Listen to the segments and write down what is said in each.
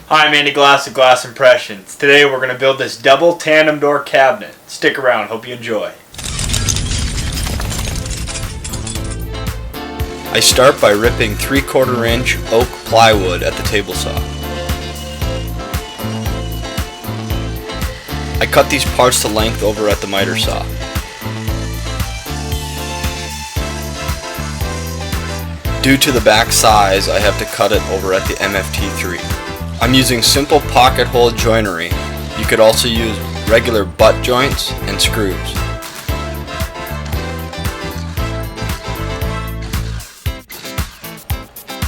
Hi, I'm Andy Glass of Glass Impressions. Today we're going to build this double tandem door cabinet. Stick around, hope you enjoy. I start by ripping 3/4 inch oak plywood at the table saw. I cut these parts to length over at the miter saw. Due to the back size, I have to cut it over at the MFT3. I'm using simple pocket hole joinery. You could also use regular butt joints and screws.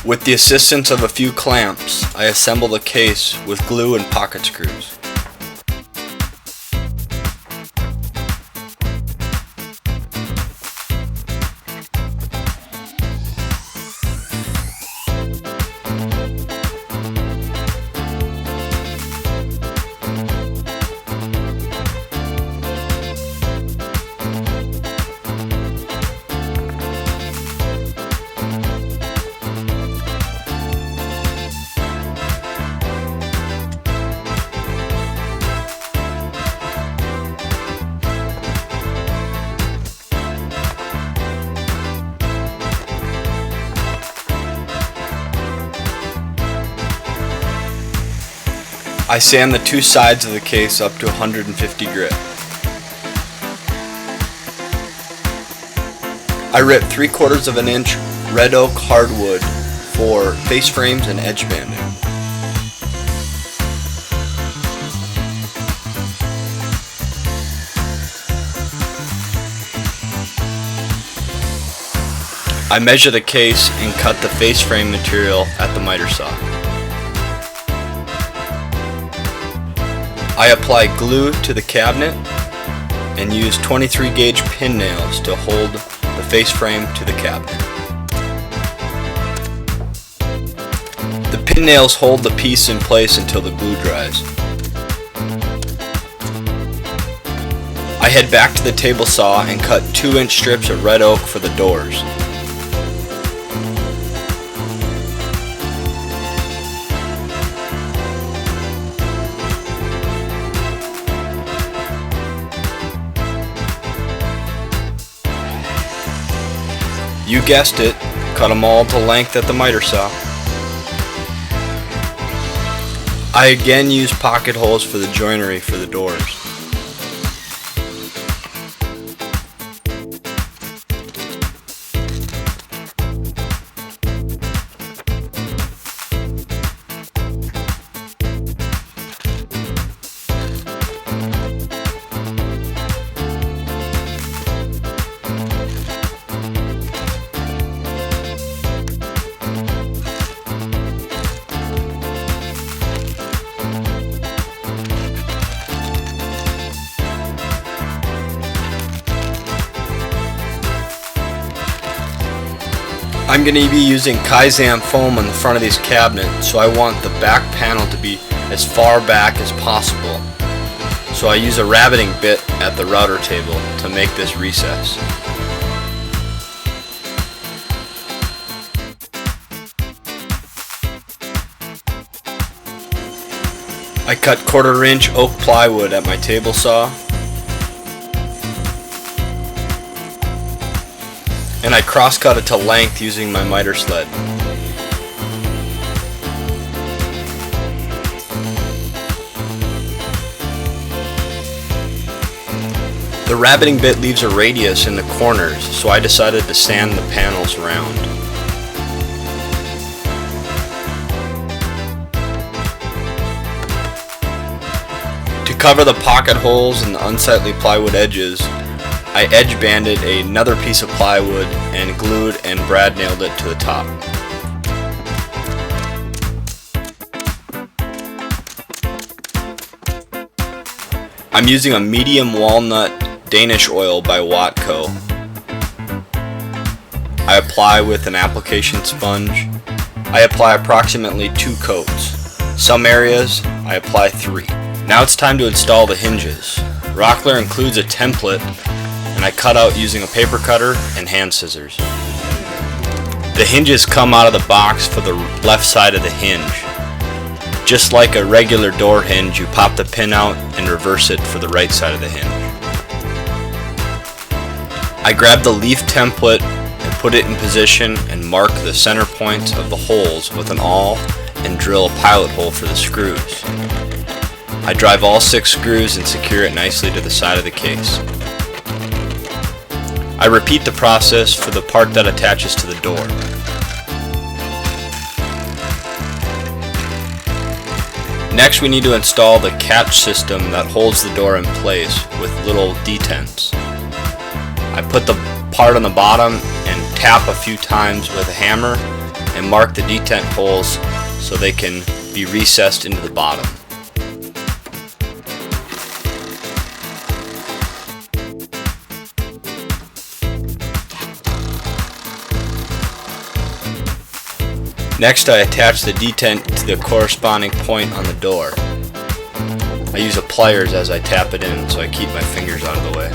With the assistance of a few clamps, I assemble the case with glue and pocket screws. I sand the two sides of the case up to 150 grit. I rip 3/4 inch red oak hardwood for face frames and edge banding. I measure the case and cut the face frame material at the miter saw. I apply glue to the cabinet and use 23 gauge pin nails to hold the face frame to the cabinet. The pin nails hold the piece in place until the glue dries. I head back to the table saw and cut 2-inch strips of red oak for the doors. You guessed it, cut them all to length at the miter saw. I again use pocket holes for the joinery for the doors. I'm going to be using kaizen foam on the front of these cabinets, so I want the back panel to be as far back as possible. So I use a rabbiting bit at the router table to make this recess. I cut 1/4 inch oak plywood at my table saw, and I cross cut it to length using my miter sled. The rabbiting bit leaves a radius in the corners, so I decided to sand the panels round. To cover the pocket holes and the unsightly plywood edges, I edge banded another piece of plywood and glued and brad nailed it to the top. I'm using a medium walnut Danish oil by Watco. I apply with an application sponge. I apply approximately 2 coats. Some areas I apply 3. Now it's time to install the hinges. Rockler includes a template, and I cut out using a paper cutter and hand scissors. The hinges come out of the box for the left side of the hinge. Just like a regular door hinge, you pop the pin out and reverse it for the right side of the hinge. I grab the leaf template and put it in position and mark the center points of the holes with an awl and drill a pilot hole for the screws. I drive all 6 screws and secure it nicely to the side of the case. I repeat the process for the part that attaches to the door. Next, we need to install the catch system that holds the door in place with little detents. I put the part on the bottom and tap a few times with a hammer and mark the detent holes so they can be recessed into the bottom. Next, I attach the detent to the corresponding point on the door. I use a pliers as I tap it in so I keep my fingers out of the way.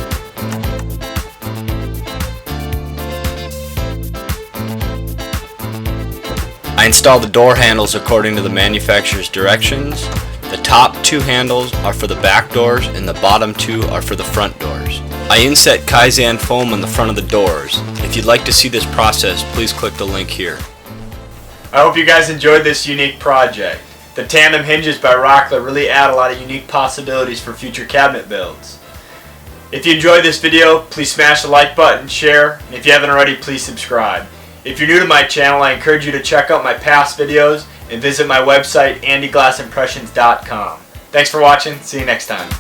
I install the door handles according to the manufacturer's directions. The top 2 handles are for the back doors and the bottom 2 are for the front doors. I inset kaizen foam on the front of the doors. If you'd like to see this process, please click the link here. I hope you guys enjoyed this unique project. The tandem hinges by Rockler really add a lot of unique possibilities for future cabinet builds. If you enjoyed this video, please smash the like button, share, and if you haven't already, please subscribe. If you're new to my channel, I encourage you to check out my past videos and visit my website, andyglassimpressions.com. Thanks for watching. See you next time.